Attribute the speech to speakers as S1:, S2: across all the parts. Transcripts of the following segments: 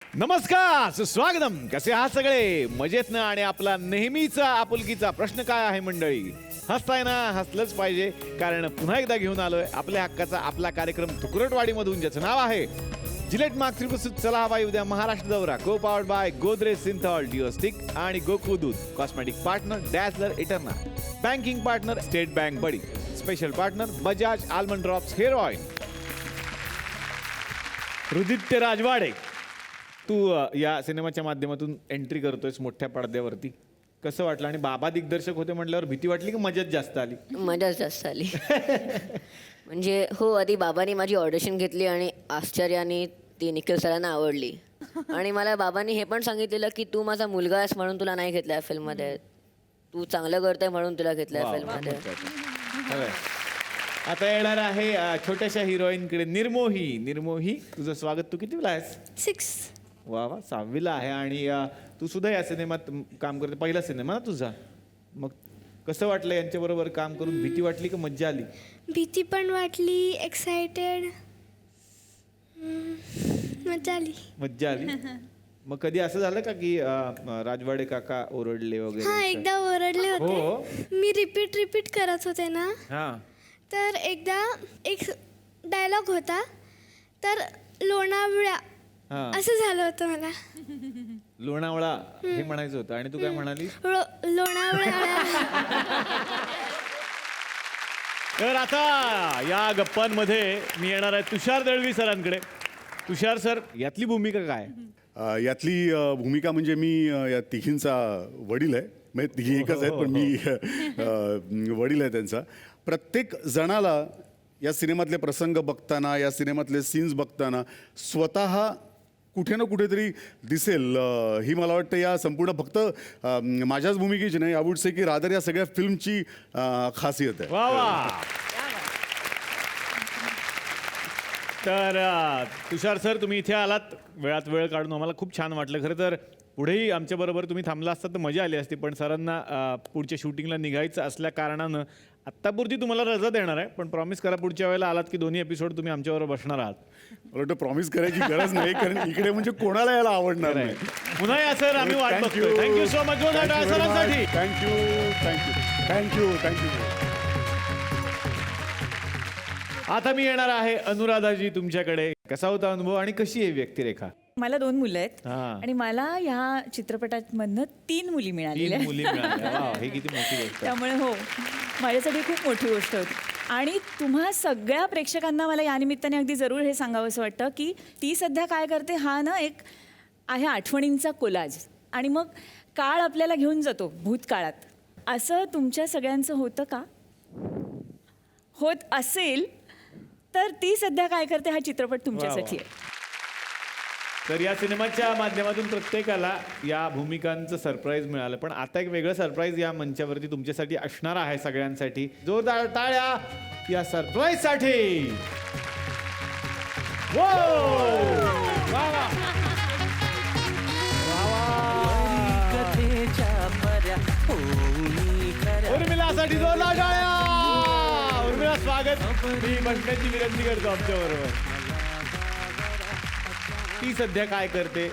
S1: नमस्कार सुस्वागतम. कसे आहात सगळे? मजेत ना? आणि आपला नेहमीचा आपुलकीचा प्रश्न काय आहे मंडळी? हसताय ना? हसलंच पाहिजे, कारण पुन्हा एकदा घेऊन आलोय आपल्या हक्काचा आपला कार्यक्रम तुकुरटवाडीमधून, ज्याचं नाव आहे जिलेट मार्क त्रिपुसुत चला हवाई उद्या महाराष्ट्र दौरा. Co powered by Godrej Cinthol deo stick आणि गोकू दूध. Cosmetic partner Dazzler Eterna. Banking partner State Bank Buddy. Special partner Bajaj almond drops hair oil. Ruditya Rajwade, तू या सिनेमाच्या माध्यमातून एंट्री करतोयस मोठ्या पडद्यावरती. कसं वाटलं? आणि बाबा दिग्दर्शक होते म्हटल्यावर भीती वाटली की मजाच जास्त आली?
S2: मजाच जास्त आली. म्हणजे हो, आधी बाबांनी माझी ऑडिशन घेतली आणि आश्चर्याने ती निखिल सरांना आवडली. आणि मला बाबांनी हे पण सांगितलेलं की तू माझा मुलगा आहेस म्हणून तुला नाही घेतलं या फिल्ममध्ये, तू चांगलं करतोय म्हणून तुला घेतलं या फिल्ममध्ये.
S1: आता येणार आहे छोट्याशा हिरोईनकडे, निर्मोही. निर्मोही, तुझं स्वागत. तू कितीला आहेस?
S3: 6.
S1: वा वा, 6वीला आहे. आणि तू सुद्धा या सिनेमात काम करते, पहिला सिनेमा ना तुझा. मग कसं वाटलं यांच्याबरोबर काम करून? भीती वाटली की मज्जा आली?
S3: भीती पण वाटली, एक्सायटेड, मजा आली.
S1: मज्जा आली. मग कधी असं झालं का की राजवाडे काका ओरडले
S3: हा,
S1: वगैरे?
S3: एकदा ओरडले
S1: हो.
S3: होते. मी रिपीट करत होते ना,
S1: हा.
S3: तर एकदा एक डायलॉग होता, तर लोणावळा
S1: हा.
S3: असं झालं होतं मला.
S1: लोणावळा हे म्हणायचं होतं आणि तू काय म्हणाली?
S3: लोणावळा.
S1: तर आता या गप्पांमध्ये मी येणार आहे तुषार दळवी सरांकडे. तुषार सर, यातली भूमिका काय?
S4: यातली भूमिका म्हणजे मी या तिघींचा वडील आहे. म्हणजे तिघी एकच आहेत, पण मी वडील आहे त्यांचा. प्रत्येक जणाला या सिनेमातले प्रसंग बघताना, या सिनेमातले सीन्स बघताना स्वतः कुठे ना कुठेतरी दिसेल, ही मला वाटतं या संपूर्ण फक्त माझ्याच भूमिकेची नाही, आय वुड से की रादर या सगळ्या फिल्मची खासियत आहे.
S1: वा वा. तर तुषार सर, तुम्ही इथे आलात, वेळात वेळ काढून आम्हाला खूप छान वाटलं. खरं तर पुढेही आमच्याबरोबर तुम्ही थांबला असतात तर मजा आली असती, पण सरांना पुढच्या शूटिंगला निघायचं असल्या कारणानं आत्तापुरती तुम्हाला रजा देणार आहे. पण प्रॉमिस करा पुढच्या वेळेला आलात की दोन्ही एपिसोड तुम्ही आमच्याबरोबर बसणार आहात.
S4: मला वाटतं प्रॉमिस करायची गरज नाही, कारण इकडे म्हणजे कोणाला यायला आवडणार नाही.
S1: पुन्हा या सर, आम्ही वाट बघतोय. थँक्यू सो मच सरांसाठी.
S4: थँक्यू.
S1: आता मी येणार आहे अनुराधाजी तुमच्याकडे. कसा होता अनुभव आणि कशी आहे व्यक्तिरेखा?
S5: मला 2 मुलं आहेत
S1: हा.
S5: आणि मला ह्या चित्रपटामधनं 3 मुली मिळालेल्या
S1: 3
S5: आहेत.
S1: मुली मिळाल्या. वाव, हे किती मोठी गोष्ट आहे.
S5: त्यामुळे हो, माझ्यासाठी खूप मोठी गोष्ट होती. आणि तुम्हा सगळ्या प्रेक्षकांना मला या निमित्ताने अगदी जरूर हे सांगावंसं वाटतं की ती सध्या काय करते, हा ना एक आहे आठवणींचा कोलाज. आणि मग काळ आपल्याला घेऊन जातो भूतकाळात. असं तुमच्या सगळ्यांचं होतं का? होत असेल तर ती सध्या काय करते हा चित्रपट तुमच्यासाठी आहे.
S1: तर या सिनेमाच्या माध्यमातून प्रत्येकाला या भूमिकांचं सरप्राईज मिळालं, पण आता एक वेगळं सरप्राईज या मंचावरती तुमच्यासाठी असणार आहे सगळ्यांसाठी. जोरदार टाळ्या या सरप्राईज साठी. उर्मिलासाठी जोरदार टाळ्या. उर्मिला, स्वागत. मी बसण्याची विनंती करतो आमच्याबरोबर. ती सध्या काय करते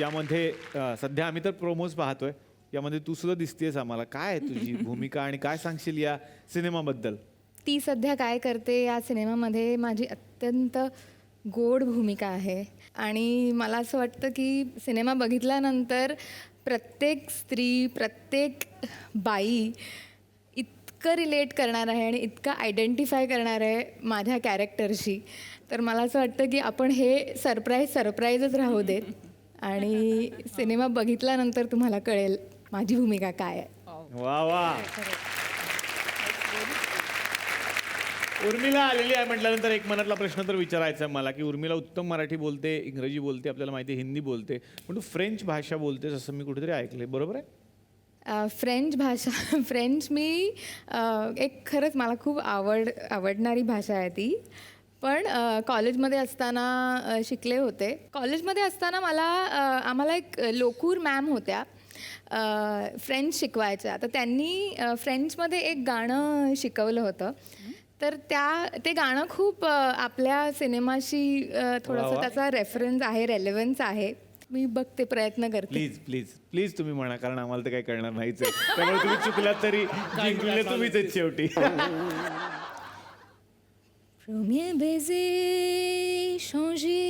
S1: यामध्ये? सध्या आम्ही तर प्रोमोज पाहतोय, यामध्ये तू सुद्धा दिसतेस आम्हाला. काय आहे तुझी भूमिका आणि काय सांगशील या सिनेमाबद्दल?
S6: ती सध्या काय करते या सिनेमामध्ये माझी अत्यंत गोड भूमिका आहे. आणि मला असं वाटतं की सिनेमा बघितल्यानंतर प्रत्येक स्त्री, प्रत्येक बाई इतकं रिलेट करणार आहे आणि इतकं आयडेंटिफाय करणार आहे माझ्या कॅरेक्टरशी. तर मला असं वाटतं की आपण हे सरप्राईजच राहू देत आणि सिनेमा बघितल्यानंतर तुम्हाला कळेल माझी भूमिका काय आहे.
S1: वा वा. उर्मिला आलेली आहे म्हटल्यानंतर एक मनातला प्रश्न तर विचारायचा आहे मला की उर्मिला उत्तम मराठी बोलते, इंग्रजी बोलते, आपल्याला माहिती आहे हिंदी बोलते, पण तू फ्रेंच भाषा बोलतेस असं मी कुठेतरी ऐकले, बरोबर आहे?
S6: फ्रेंच मी एक खरंच मला खूप आवडणारी भाषा आहे ती. पण कॉलेजमध्ये असताना शिकले होते. कॉलेजमध्ये असताना आम्हाला एक लोकूर मॅम होत्या, फ्रेंच शिकवायच्या. तर त्यांनी फ्रेंचमध्ये एक गाणं शिकवलं होतं. तर ते गाणं खूप आपल्या सिनेमाशी थोडंसं त्याचा रेफरन्स आहे, रेलेव्हन्स आहे. मी बघते, प्रयत्न करते.
S1: प्लीज प्लीज प्लीज तुम्ही म्हणा, कारण आम्हाला तर काही कळणार नाहीच आहे. त्यामुळे तुम्ही चुकलात तरी जिंकले तुम्हीच आहेत शेवटी.
S6: Premier baiser échangé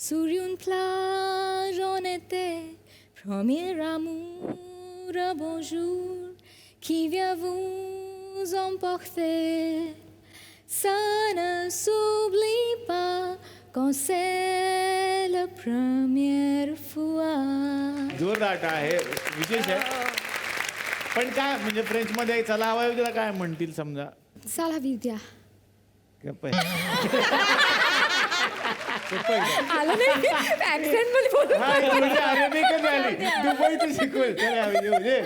S6: sur une plage en été. Premier amour, un bonjour qui vient vous emporter. Ça ne s'oublie pas quand c'est la première fois.
S1: जोरदार आहे, विशेष आहे. पण काय म्हणजे फ्रेंचमध्ये चला हवा त्याला काय म्हणतील समजा.
S3: साला विद्या
S1: गप्प आहे.
S6: आलं नाही accent मध्ये बोलू.
S1: हा, म्हणजे अरेबिकच झाली. दुबईची शिकवेल. चला, येऊ दे.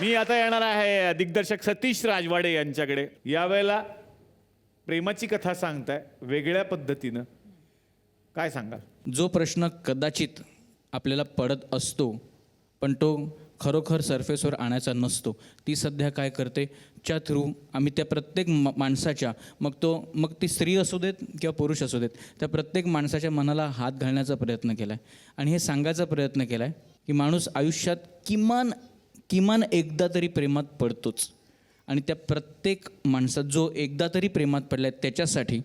S1: मी आता येणार आहे दिग्दर्शक सतीश राजवाडे यांच्याकडे. यावेळेला प्रेमाची कथा सांगताय वेगळ्या पद्धतीनं, काय सांगाल?
S7: जो प्रश्न कदाचित आपल्याला पडत असतो पण तो खरोखर सरफेसवर आणायचा नसतो, ती सध्या काय करते, च्या थ्रू आम्ही त्या प्रत्येक माणसाच्या, मग ती स्त्री असू देत किंवा पुरुष असू देत, त्या प्रत्येक माणसाच्या मनाला हात घालण्याचा प्रयत्न केला आहे आणि हे सांगायचा प्रयत्न केला आहे की माणूस आयुष्यात किमान एकदा तरी प्रेमात पडतोच आणि त्या प्रत्येक माणसात जो एकदा तरी प्रेमात पडला आहे त्याच्यासाठी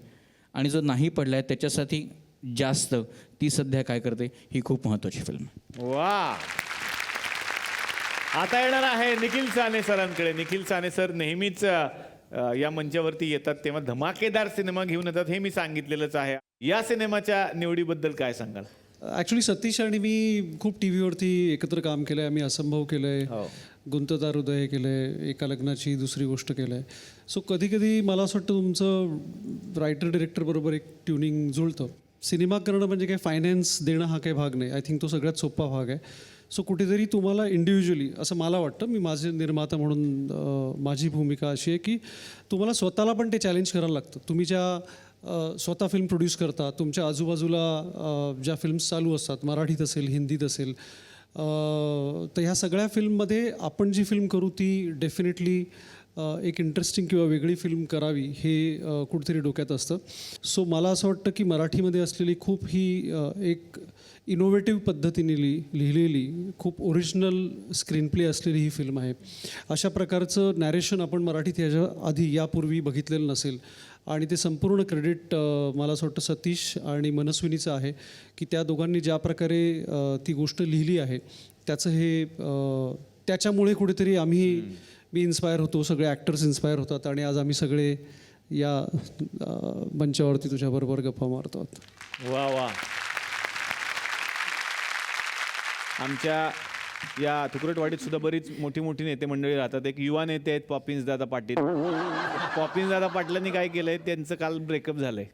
S7: आणि जो नाही पडला आहे त्याच्यासाठी जास्त ती सध्या काय करते, ही खूप महत्त्वाची फिल्म आहे.
S1: वा. आता येणार आहे निखिल साने सरांकडे. निखिल साने सर नेहमीच या मंचावरती येतात तेव्हा धमाकेदार सिनेमा घेऊन येतात, हे मी सांगितलेलंच आहे. या सिनेमाच्या निवडीबद्दल काय सांगाल?
S8: ॲक्च्युली सतीश आणि मी खूप टी व्हीवरती एकत्र काम केलं आहे. आम्ही असंभव केलं आहे, गुंतता हृदय केलं आहे, एका लग्नाची दुसरी गोष्ट केलं आहे. सो कधी कधी मला असं वाटतं तुमचं रायटर डिरेक्टरबरोबर एक ट्युनिंग जुळतं. सिनेमा करणं म्हणजे काय फायनान्स देणं हा काही भाग नाही. आय थिंक तो सगळ्यात सोपा भाग आहे. सो कुठेतरी तुम्हाला इंडिव्हिज्युअली, असं मला वाटतं, मी माझे निर्माता म्हणून माझी भूमिका अशी आहे की तुम्हाला स्वतःला पण ते चॅलेंज करायला लागतं. तुम्ही ज्या स्वतः फिल्म प्रोड्यूस करता, तुमच्या आजूबाजूला ज्या फिल्म्स चालू असतात, मराठीत असेल, हिंदीत असेल, तर ह्या सगळ्या फिल्ममध्ये आपण जी फिल्म करू ती डेफिनेटली एक इंटरेस्टिंग किंवा वेगळी फिल्म करावी हे कुठेतरी डोक्यात असतं. सो मला असं वाटतं की मराठीमध्ये असलेली खूप ही एक इनोव्हेटिव्ह पद्धतीने लिहिलेली, खूप ओरिजिनल स्क्रीन प्ले असलेली ही फिल्म आहे. अशा प्रकारचं नॅरेशन आपण मराठीत याच्या आधी यापूर्वी बघितलेलं नसेल आणि ते संपूर्ण क्रेडिट मला असं वाटतं सतीश आणि मनस्विनीचं आहे की त्या दोघांनी ज्या प्रकारे ती गोष्ट लिहिली आहे त्याचं हे त्याच्यामुळे कुठेतरी मी इन्स्पायर होतो, सगळे ॲक्टर्स इन्स्पायर होतात आणि आज आम्ही सगळे या मंचावरती तुझ्याबरोबर गप्पा मारतो.
S1: वा वा. आमच्या या तुकडटवाडीत सुद्धा बरीच मोठी नेते मंडळी राहतात. एक युवा नेते आहेत पॉपिन्स दादा पाटील. पॉपिन्स दादा पाटलांनी काय केलंय, त्यांचं काल ब्रेकअप झालंय.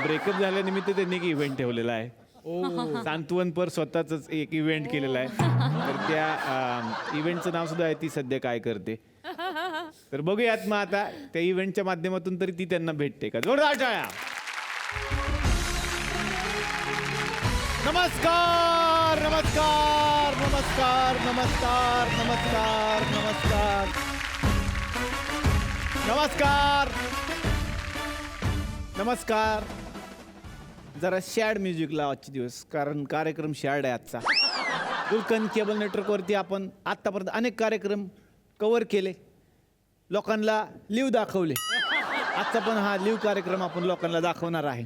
S1: ब्रेकअप झाल्यानिमित्त त्यांनी एक इव्हेंट ठेवलेला आहे. सांत्वनपर स्वतःच एक इव्हेंट केलेला आहे. तर त्या इव्हेंटचं नाव सुद्धा आहे ती सध्या काय करते. तर बघूयात मग आता त्या इव्हेंटच्या माध्यमातून तरी ती त्यांना भेटते का. जोरदार टाळ्या. नमस्कार नमस्कार नमस्कार नमस्कार नमस्कार नमस्कार नमस्कार नमस्कार. जरा शॅड म्युझिक लाव आजचे दिवस, कारण कार्यक्रम शॅड आहे आजचा. गुलकन केबल नेटवर्कवरती आपण आत्तापर्यंत अनेक कार्यक्रम कव्हर केले, लोकांना लिव्ह दाखवले. आजचा पण हा लिव्ह कार्यक्रम आपण लोकांना दाखवणार आहे.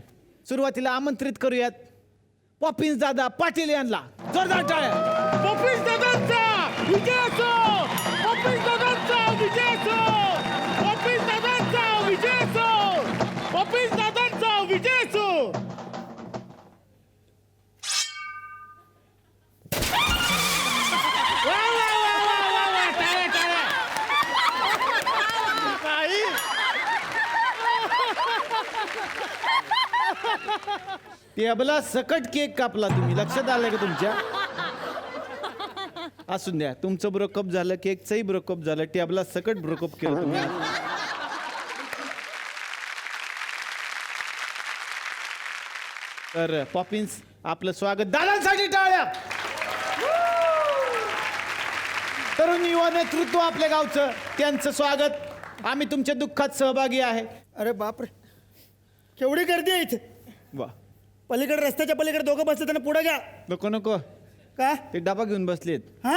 S1: सुरुवातीला आमंत्रित करूयात पॉपिन्स दादा पाटील यांना. जोरदार टाळ्या. पॉपिन्स दादांचा विजय असो. पॉपिन्स दादांचा विजय असो. पॉपिन्स दादांचा विजय असो. पॉपिन्स दादांचा विजय असो. टेबला सकट केक कापला तुम्ही, लक्षात आलं का तुमच्या? असून द्या, तुमचं ब्रोकअप झालं, केकचंही ब्रोकअप झालं, टेबला सकट ब्रोकअप केलं तुम्ही. तर पॉपिन्स आपलं स्वागत. दादांसाठी टाळ्या. तरुण युवा नेतृत्व आपल्या गावचं, त्यांचं स्वागत. आम्ही तुमच्या दुःखात सहभागी आहे.
S9: अरे बापरे, केवढी गर्दी आहे इथे.
S1: वा.
S9: पलीकडे रस्त्याच्या पलीकडे दोघं बसले त्यांना पुढे घ्या.
S1: नको नको
S9: का
S1: ते डबा घेऊन बसलेत
S9: हा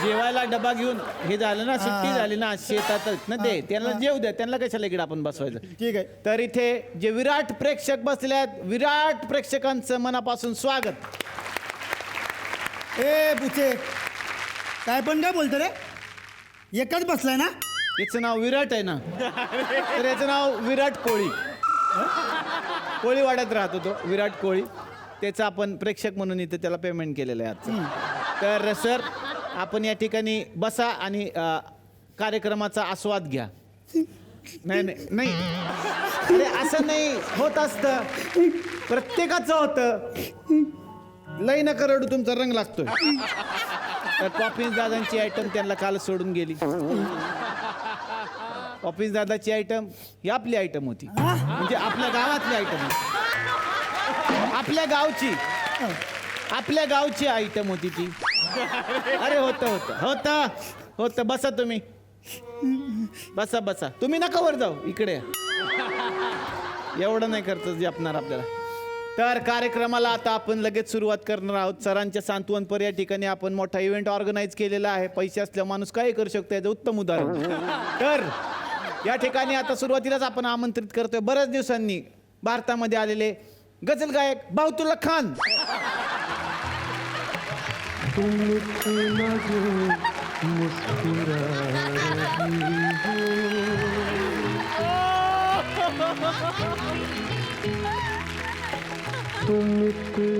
S1: जेवायला डबा घेऊन हे झालं ना सुट्टी झाली ना शेतात ना ते त्यांना जेव द्या त्यांना कशाला इकडे आपण बसवायचं.
S9: ठीक आहे.
S1: तर इथे जे विराट प्रेक्षक बसले आहेत विराट प्रेक्षकांचं मनापासून स्वागत.
S9: ए बुचे काय पण काय बोलतो रे एकच बसलाय ना.
S1: याचं नाव विराट आहे ना तर याचं नाव विराट कोळी. कोळीवाड्यात राहतो तो विराट कोळी. त्याचं आपण प्रेक्षक म्हणून इथे त्याला पेमेंट केलेलं आहे आजचं. तर सर आपण या ठिकाणी बसा आणि कार्यक्रमाचा आस्वाद घ्या. नाही नाही नाही अरे असं नाही होत असतं प्रत्येकाचं होतं. लई नका रडू तुमचा रंग लागतोय. तर पॉपिन्स दादांची आयटम त्यांना काल सोडून गेली. पॉपिन्स दादाची आयटम ही आपली आयटम होती म्हणजे आपल्या गावातली आयटम होती. आपल्या गावची आयटम होती ती. अरे होतं बसा तुम्ही बसा तुम्ही नका वर जाऊ इकडे एवढं नाही करत जे आपणार आपल्याला. तर कार्यक्रमाला आता आपण लगेच सुरुवात करणार आहोत. सरांच्या सांत्वनपर या ठिकाणी आपण मोठा इव्हेंट ऑर्गनाईज केलेला आहे. पैसे असल्या माणूस काय करू शकतो याचं उत्तम उदाहरण. तर या ठिकाणी आता सुरुवातीलाच आपण आमंत्रित करतोय बऱ्याच दिवसांनी भारतामध्ये आलेले गझल गायक बाहुतुल्ला खान.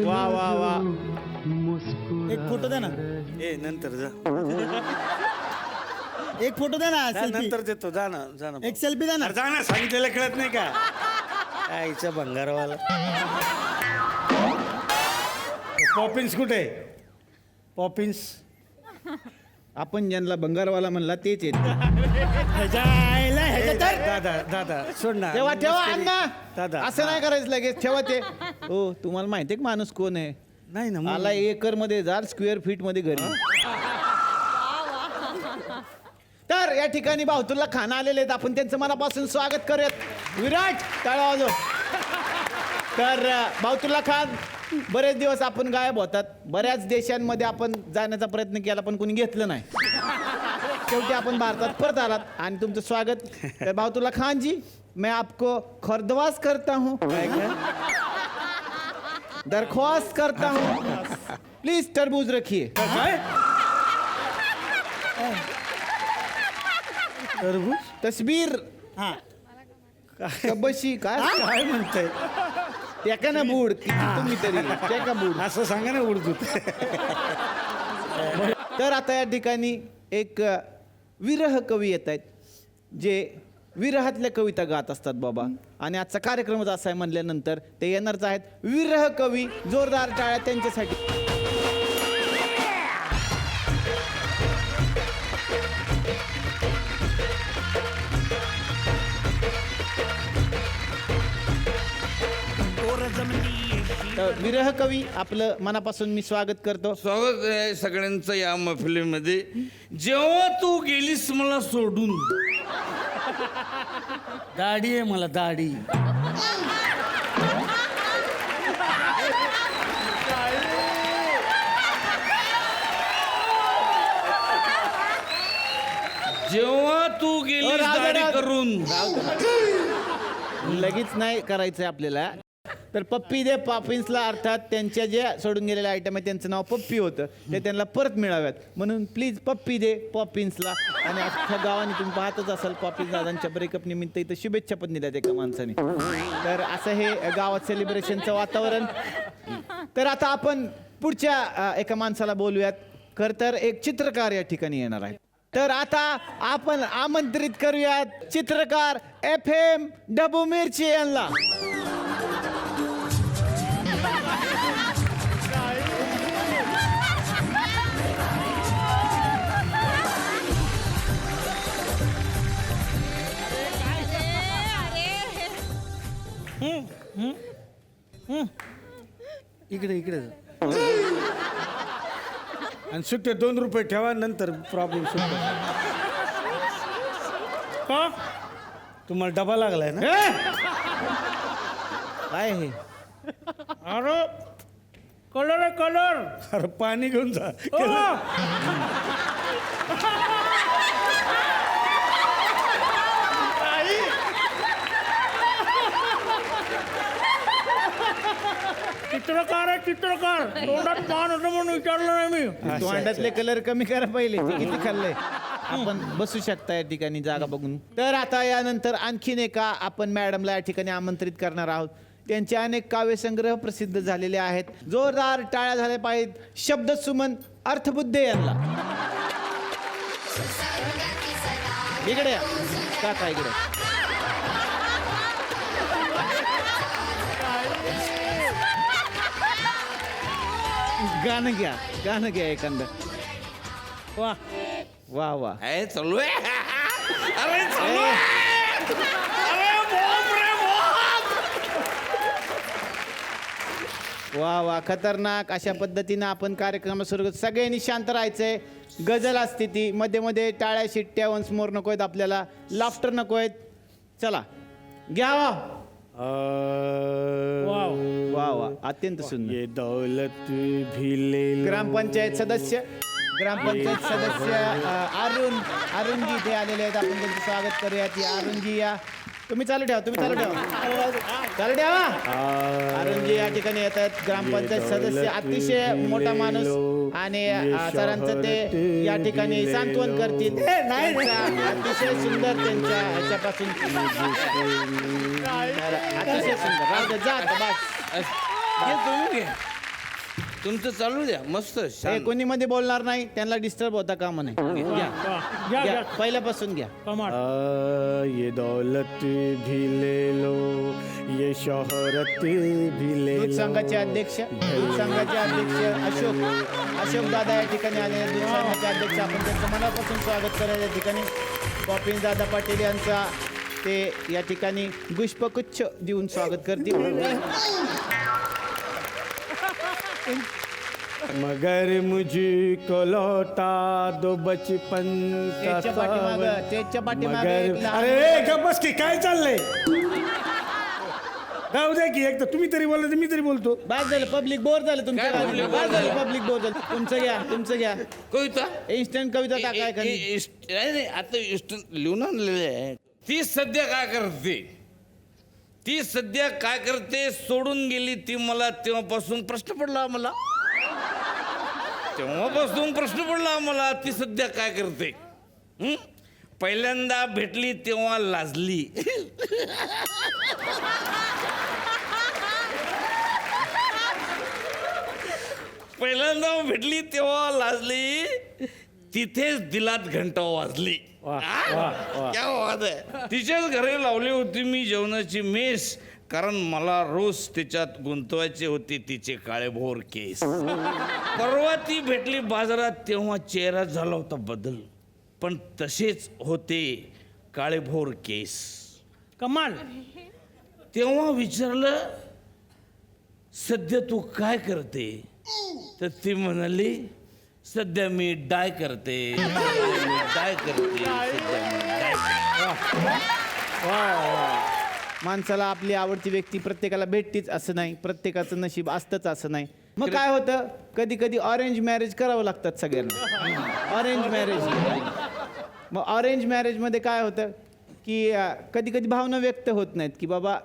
S1: वा वा वा
S9: एक फोटो द्या ना.
S10: ए नंतर जा
S9: एक फोटो द्या ना. selfie.
S10: नंतर देतो जा ना
S9: एक सेल्फी द्या ना.
S10: अरे जा ना सांगितलेलं कळत नाही का आईचा भंगारवाला. पॉपिन्स कुठे पॉपिन्स
S1: आपण ज्यांना बंगारवाला म्हणला तेच येत.
S10: दादा सोड ना
S1: ठेवा अण्णा
S10: दादा.
S1: असं नाही करायचं लगेच ठेवा ते. हो तुम्हाला माहितीये का माणूस कोण आहे.
S10: नाही ना
S1: मला एकर मध्ये 1000 स्क्वेअर फीट मध्ये घरी. तर या ठिकाणी बाहुतुल्ला खान आलेले आहेत. आपण त्यांचं मनापासून स्वागत करूयात. विराट टाळा वाजव. तर बाहुतुल्ला खान बरेच दिवस आपण गायब होतात. बऱ्याच देशांमध्ये आपण जाण्याचा प्रयत्न केला पण कोणी घेतलं नाही. शेवटी आपण भारतात परत आलात आणि तुमचं स्वागत. तर बाहुतुल्ला खान जी मैं आपको खरदवास करता हूँ दरख्वास्त करता हूँ प्लीज तरबूज रखिए.
S10: तरबूज
S1: तस्वीर
S9: हा
S1: कबशी काय
S10: काय म्हणताय
S1: टेका ना बूड तुम्ही तरी टेका बूड.
S10: असं सांगा ना उर्दू.
S1: तर आता या ठिकाणी एक विरह कवी येत आहेत जे विरहातल्या कविता गात असतात बाबा. आणि आजचा कार्यक्रमच असा आहे म्हणल्यानंतर ते येणारच आहेत विरह कवी. जोरदार टाळ्या त्यांच्यासाठी. तर विरह कवी आपलं मनापासून मी स्वागत करतो.
S11: स्वागत आहे सगळ्यांचं या मैफिलीमध्ये. जेव्हा तू गेलीस मला सोडून
S9: दाढी आहे मला दाढी.
S11: जेव्हा तू गेलीस दाढी करून
S1: लगेच नाही करायचंय आपल्याला. तर पप्पी दे पॉपिन्सला अर्थात त्यांच्या ज्या सोडून गेलेल्या आयटम आहे त्यांचं नाव पप्पी होतं ते त्यांना परत मिळाव्यात म्हणून प्लीज पप्पी दे पॉपिन्सला. आणि अख्ख्या गावाने तुम्ही पाहतच असाल पॉपिन्स दादांच्या ब्रेकअप निमित्त इथं शुभेच्छा पण दिल्यात एका माणसाने. तर असं हे गावात सेलिब्रेशनचं वातावरण. तर आता आपण पुढच्या एका माणसाला बोलूयात. खरं तर एक चित्रकार या ठिकाणी येणार आहे. तर आता आपण आमंत्रित करूयात चित्रकार FM डबू मिरची यांना.
S10: इकडे आणि सुट्टे 2 रुपये ठेवा नंतर प्रॉब्लेम सुटतो. का तुम्हाला डबा लागलाय ना.
S1: काय हे
S10: अरे कलर आहे कलर.
S9: अरे पाणी घेऊन जा.
S10: चित्रकार आहे चित्रकार. तोंडात पान होतं म्हणून विचारलं नाही मी.
S1: तोंडातले कलर कमी करा पहिले. ते किती खाल्लंय. आपण बसू शकता या ठिकाणी जागा बघून. तर आता यानंतर आणखीन एका आपण मॅडमला या ठिकाणी आमंत्रित करणार आहोत. त्यांचे अनेक काव्यसंग्रह प्रसिद्ध झालेले आहेत. जोरदार टाळ्या झाल्या पाहिजेत शब्द सुमन अर्थबुद्धे यांना. इकडे या. काका इकडे. गाणं घ्या एखादं.
S10: वा
S1: वा वा.
S11: काय चालू आहे? अरे चालू आहे. अरे बॉम्ब रे बॉम्ब.
S1: वा वा खतरनाक. अशा पद्धतीनं आपण कार्यक्रम सुरू करतो. सगळ्यांनी शांत राहायचंय. गजल असते ती मध्ये मध्ये. टाळ्या शिट्ट्या वन्स मोर नको आहेत आपल्याला. लाफ्टर नको आहेत. चला घ्या. वा वा वा अत्यंत सुंदर.
S10: ये दौलत भी ले लो.
S1: ग्रामपंचायत सदस्य अरुणजी इथे आलेले आहेत. आपण त्यांचं स्वागत करूया. ती अरुणजी या. तुम्ही चालू ठेवा. चालू ठेवा. अरुणजी या ठिकाणी येतात. ग्रामपंचायत सदस्य अतिशय मोठा माणूस आणि सरांचं ते या ठिकाणी सांत्वन करतील. अतिशय सुंदर त्यांच्या ह्याच्यापासून अतिशय सुंदर. राहू दे, जा आता बस.
S11: हे तुम्ही घ्या. तुमचं चालू द्या मस्त
S1: हे
S11: शांत.
S1: कोणी मध्ये बोलणार नाही. त्यांना डिस्टर्ब होता कामा नाही. घ्या पहिल्यापासून घ्या.
S10: ये दौलत भी ले लो ये शोहरत भी ले
S1: दूध
S10: लो.
S1: संघाचे अध्यक्ष अशोक दादा या ठिकाणी आले. दूध संघाचे अध्यक्ष आपण त्यांचं मनापासून स्वागत करायला या ठिकाणी कॉपिन दादा पाटील यांचा ते या ठिकाणी पुष्पगुच्छ देऊन स्वागत करतील.
S10: मगर मुझको लौटा दो बचपन का
S1: त्याच्या पाठीमागं एक लहान-
S9: अरे गप बस की काय चाललंय. जाऊ द्या की एक तर तुम्ही तरी बोलला तर मी तरी बोलतो.
S1: बाद झालं. पब्लिक बोर झालं तुमच्या
S11: काय public
S1: बाद
S11: bore
S1: झालं.
S11: झालं?
S1: पब्लिक बोर झालं. तुमचं घ्या.
S11: कविता
S1: इन्स्टंट कविता टाकाय का नाही?
S11: नाही आता लिहून आणलेले आहे. ती सध्या काय करते सोडून गेली ती मला. तेव्हापासून प्रश्न पडला आम्हाला. ती सध्या काय करते. पहिल्यांदा भेटली तेव्हा लाजली. तिथेच दिलात घंटा वाजली. क्या बात आहे. तिच्याच घरी लावली होती मी जेवणाची मेस. कारण मला रोज त्याच्यात गुंतवायचे होते तिचे काळेभोर केस. परवा ती भेटली बाजारात तेव्हा चेहरा झाला होता बदल. पण तसेच होते काळेभोर केस.
S10: कमाल.
S11: तेव्हा विचारलं सध्या तू काय करते. तर ती म्हणाली सध्या मी डाय करते.
S1: माणसाला आपली आवडती व्यक्ती प्रत्येकाला भेटतीच असं नाही. प्रत्येकाचं नशीब असतंच असं नाही. मग काय होतं कधी कधी ऑरेंज मॅरेज करावं लागतात सगळ्यांना. Orange marriage. मग ऑरेंज मॅरेजमध्ये काय होतं की कधी कधी भावना व्यक्त होत नाहीत की बाबा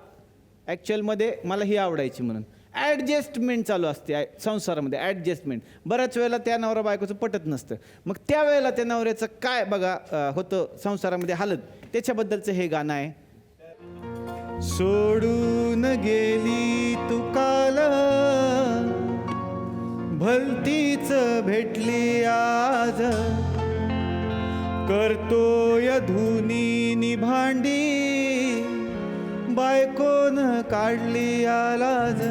S1: ॲक्च्युअलमध्ये मला ही आवडायची म्हणून. ॲडजस्टमेंट चालू असते संसारामध्ये. ॲडजस्टमेंट बऱ्याच वेळेला त्या नवरा बायकोचं पटत नसतं. मग त्यावेळेला त्या नवऱ्याचं काय बघा होतं संसारामध्ये हालत. त्याच्याबद्दलचं हे गाणं आहे. सोडून गेली तू काल भलतीच भेटली आज. करतोय धुनी भांडी बायकोन काढली आलाज.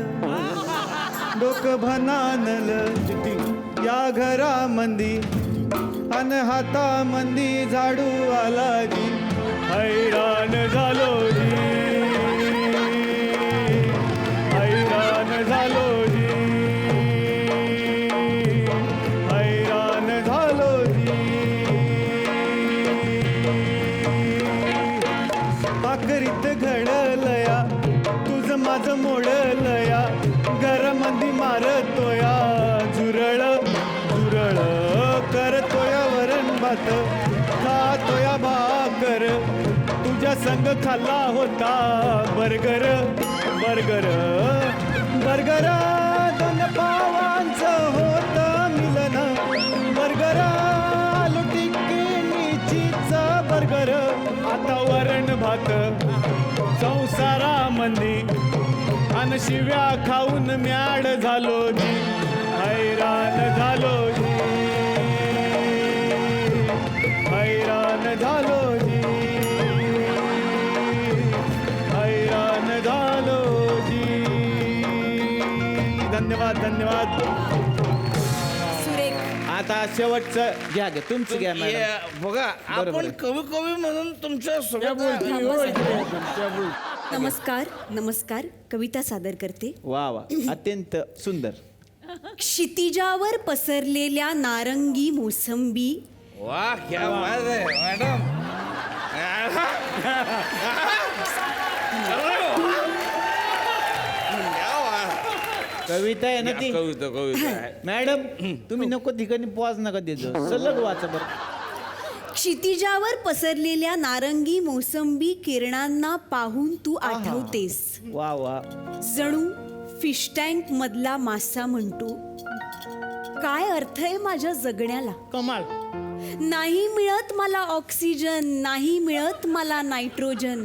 S1: डोकं भनानल या घरामंदी अन हातामंदी झाडू आला जी. हैराण झालो जी. हैराण झालो जी. हैराण झालो जी. भाकरीत घडलया तुझं माझं मोडलया. घर मंदी मारतोया झुरळ झुरळ करतोया वरण भात खातोया भाकर तुझ्या संग खाल्ला होता बर्गर बर्गर बर्गर 2 पावांचं होतं मिलन बर्गर आलू टिक्की मिरचीच बर्गर आता वरण भात संसारामंदी अन शिव्या खाऊन म्याड झालो जी हैराण झालो जी हैराण झालो जी हैराण झालो जी धन्यवाद धन्यवाद. आता शेवटचं घ्या घ्या तुमचं घ्या मॅडम.
S11: बघा आपण कवी कवी म्हणून तुमच्या सोबत
S12: नमस्कार नमस्कार कविता सादर करते.
S1: वा वा अत्यंत सुंदर.
S12: क्षितिजावर पसरलेल्या नारंगी मोसंबी.
S11: वा क्या बात आहे मॅडम.
S1: कविता आहे ना ती.
S11: कविता कविता आहे.
S1: मॅडम तुम्ही नको ठिकाणी पॉज नका देतो सलग वाचा बरं.
S12: क्षितिजावर पसरलेल्या नारंगी मोसंबी किरणांना पाहून तू आठवतेस.
S1: वा वा.
S12: जणू फिश टँक मधला मासा म्हणतो काय अर्थ आहे माझ्या जगण्याला.
S9: कमाल.
S12: नाही मिळत मला ऑक्सिजन नाही मिळत मला नायट्रोजन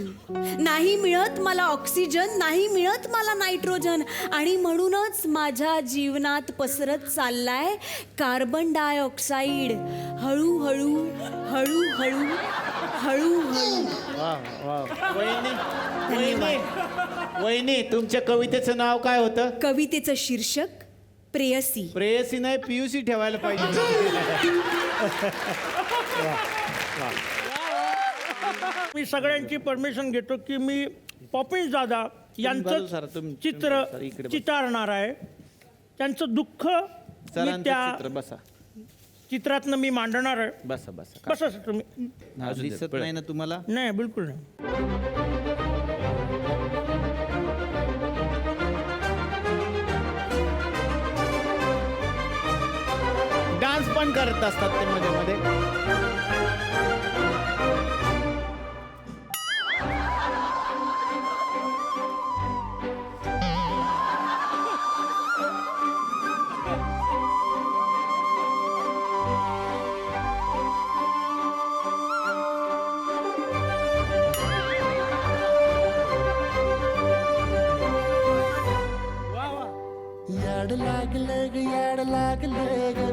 S12: नाही मिळत मला ऑक्सिजन नाही मिळत मला नायट्रोजन आणि म्हणूनच माझ्या जीवनात पसरत चाललाय कार्बन डायऑक्साईड हळूहळू हळूहळू हळूहळू.
S1: वहिनी तुमच्या कवितेचं नाव काय होतं.
S12: कवितेचं शीर्षक प्रेयसी.
S1: प्रेयसी नाही पीयूसी ठेवायला पाहिजे.
S9: मी सगळ्यांची परमिशन घेतो की मी पॉपिन्स दादा यांचं चित्र चितारणार आहे. त्यांचं दुःख मी त्या
S1: बसा
S9: चित्रातनं मी मांडणार आहे.
S1: बसा बसा
S9: बसा सर तुम्ही.
S1: दिसत नाही ना तुम्हाला.
S9: नाही बिलकुल नाही.
S1: डान्स पण करत असतात ते मध्ये मध्ये.
S10: याड लागलं ग याड लागलं ग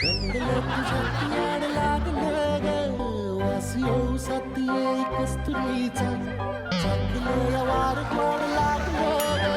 S10: रंगलं तुझ्यात याड लागलं ग वासी औसाती कस्तुरीचा चाकलं या वार गोड लागलं ग.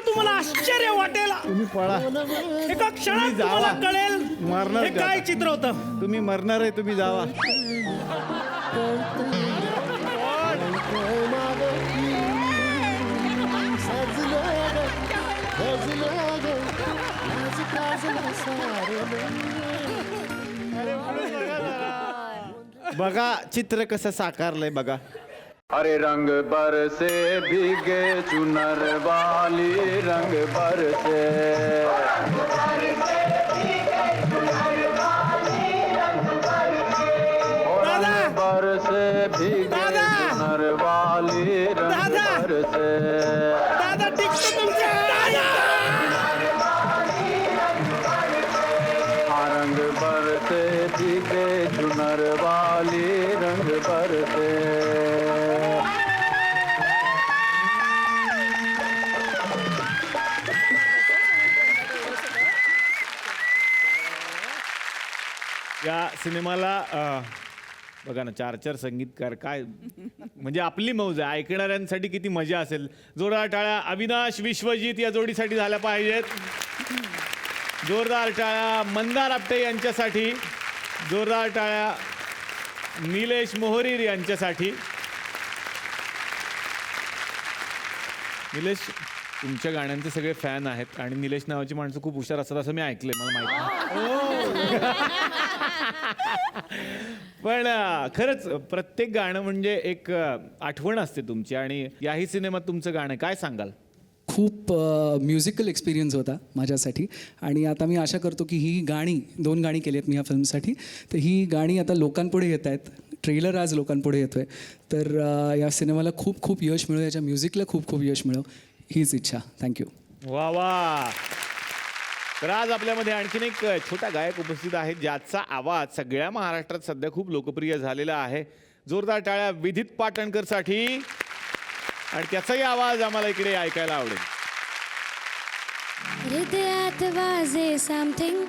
S9: तुम्हाला आश्चर्य वाटेल.
S1: तुम्ही पळा.
S9: एका क्षणात तुम्हाला कळेल
S1: मरणार
S9: हे काय चित्र होतं.
S1: तुम्ही मरणार आहे तुम्ही जावा. बघा चित्र कसं साकारलंय बघा.
S13: अरे रंग बरसे भीगे चुनर वाली रंग बरसे रंग बरसे भीगे चुनर वाली रंग बरसे. रंग बरसे भीगे चुनर वाली रंग बरसे.
S1: या सिनेमाला बघा ना 4 संगीतकार काय म्हणजे आपली मौज आहे, ऐकणाऱ्यांसाठी किती मजा असेल. जोरदार टाळ्या अविनाश विश्वजित या जोडीसाठी झाल्या पाहिजेत. जोरदार टाळ्या मंदार आपटे यांच्यासाठी. जोरदार टाळ्या निलेश मोहरीर यांच्यासाठी. निलेश, तुमच्या गाण्यांचे सगळे फॅन आहेत आणि निलेश नावाची माणसं खूप हुशार असतात असं मी ऐकलंय, मला माहिती नाही. पण खरंच प्रत्येक गाणं म्हणजे एक आठवण असते तुमची. आणि याही सिनेमात तुमचं गाणं काय सांगाल?
S14: खूप म्युझिकल एक्सपिरियन्स होता माझ्यासाठी. आणि आता मी आशा करतो की ही गाणी 2 गाणी केली आहेत मी ह्या फिल्मसाठी, तर ही गाणी आता लोकांपुढे येत आहेत. ट्रेलर आज लोकांपुढे येतो आहे, तर या सिनेमाला खूप खूप यश मिळो, याच्या म्युझिकला खूप खूप यश मिळो, हीच इच्छा. थँक्यू.
S1: वा वा. तर आज आपल्यामध्ये आणखीन एक छोटा गायक उपस्थित आहे ज्याचा आवाज सगळ्या महाराष्ट्रात सध्या खूप लोकप्रिय झालेला आहे. जोरदार टाळ्या विधित पाटणकरसाठी. आणि त्याचाही आवाज आम्हाला इकडे ऐकायला आवडेल.
S3: हृदयात वाजे समथिंग,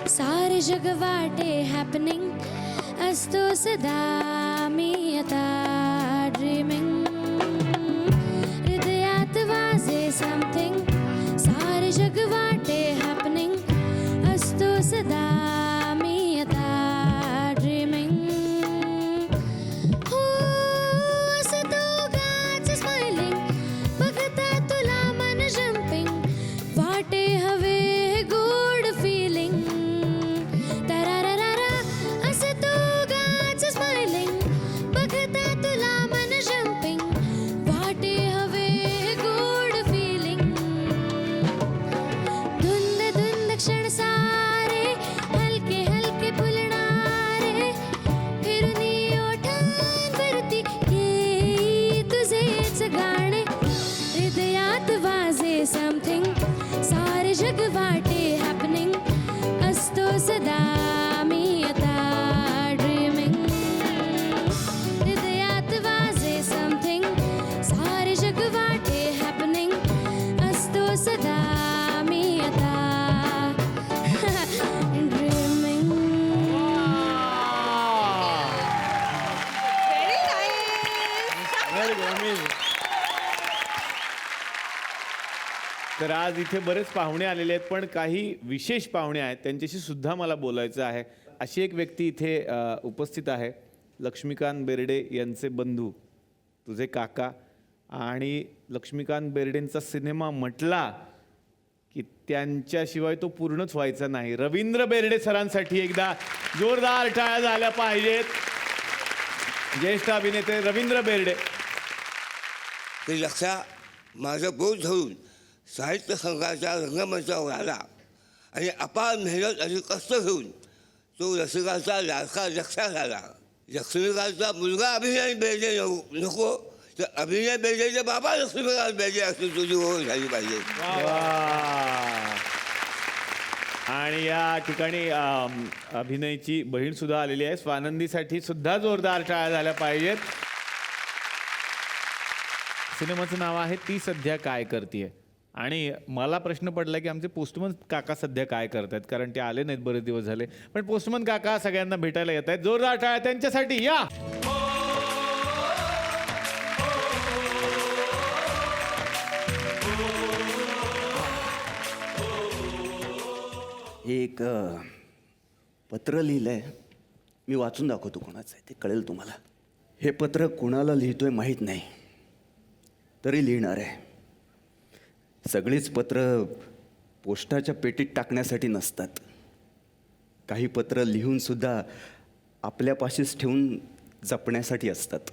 S3: सारे जग वाटे हॅपनिंग, असतो सदा मी आता ड्रीमिंग. हृदयात वाजे समथिंग, सारे जग वाटे हॅपनिंग, असतो सदा मी आता ड्रीमिंग. हो असं दोघांच स्माइलिंग, बघता तुला मन जम्पिंग, वाटे हवे गोड फिलिंग. तरारारा असं दोघांच स्माइलिंग, बघता तुला मन जम्पिंग, वाटे हवे गोड फिलिंग. धुंद धुंद क्षण सारे हलके हलके फुलणारे, फिरुनी ओठांवरती येई तुझेच गाणे. हृदयात वाजे समथिंग, सारे जग वाटे हॅपनिंग, असतो सदा मी आता ड्रीमिंग. हृदयात वाजे समथिंग, सारे जग वाटे हॅपनिंग, असतो सदा मी आता ड्रीमिंग.
S1: तर आज इथे बरेच पाहुणे आलेले आहेत, पण काही विशेष पाहुणे आहेत त्यांच्याशी सुद्धा मला बोलायचं आहे. अशी एक व्यक्ती इथे उपस्थित आहे, लक्ष्मीकांत बेर्डे यांचे बंधू, तुझे काका. आणि लक्ष्मीकांत बेर्डेंचा सिनेमा म्हटला की त्यांच्याशिवाय तो पूर्णच व्हायचा नाही. रवींद्र बेर्डे सरांसाठी एकदा जोरदार टाळ्या झाल्या पाहिजेत. ज्येष्ठ अभिनेते रवींद्र बेर्डे.
S15: ते लक्षा माझं बोध धरून साहित्य संघाच्या रंगमंचावर आला आणि अपार मेहनत आणि कष्ट घेऊन तो रसिकाचा लाडका लक्षा झाला. लक्ष्मीकांतचा मुलगा अभिनय बेर्डे नको, तर अभिनय बेर्डेचे बाबा लक्ष्मीकांत बेर्डे अशी तुझी ओळख झाली पाहिजे.
S1: आणि या ठिकाणी अभिनयची बहीण सुद्धा आलेली आहे. स्वानंदीसाठी सुद्धा जोरदार टाळ्या झाल्या पाहिजेत. सिनेमाचं नाव आहे ती सध्या काय करतीये. आणि मला प्रश्न पडला की आमचे पोस्टमन काका सध्या काय करतायत, कारण ते आले नाहीत बरेच दिवस झाले. पण पोस्टमन काका सगळ्यांना भेटायला येत आहेत. जोरदार टाळ्या त्यांच्यासाठी. या
S16: एक पत्र लिहिलंय, मी वाचून दाखवतो कोणाचं आहे ते कळेल तुम्हाला. हे पत्र कोणाला लिहितोय माहीत नाही, तरी लिहिणार आहे. सगळीच पत्र पोस्टाच्या पेटीत टाकण्यासाठी नसतात. काही पत्र लिहूनसुद्धा आपल्यापाशीच ठेवून जपण्यासाठी असतात.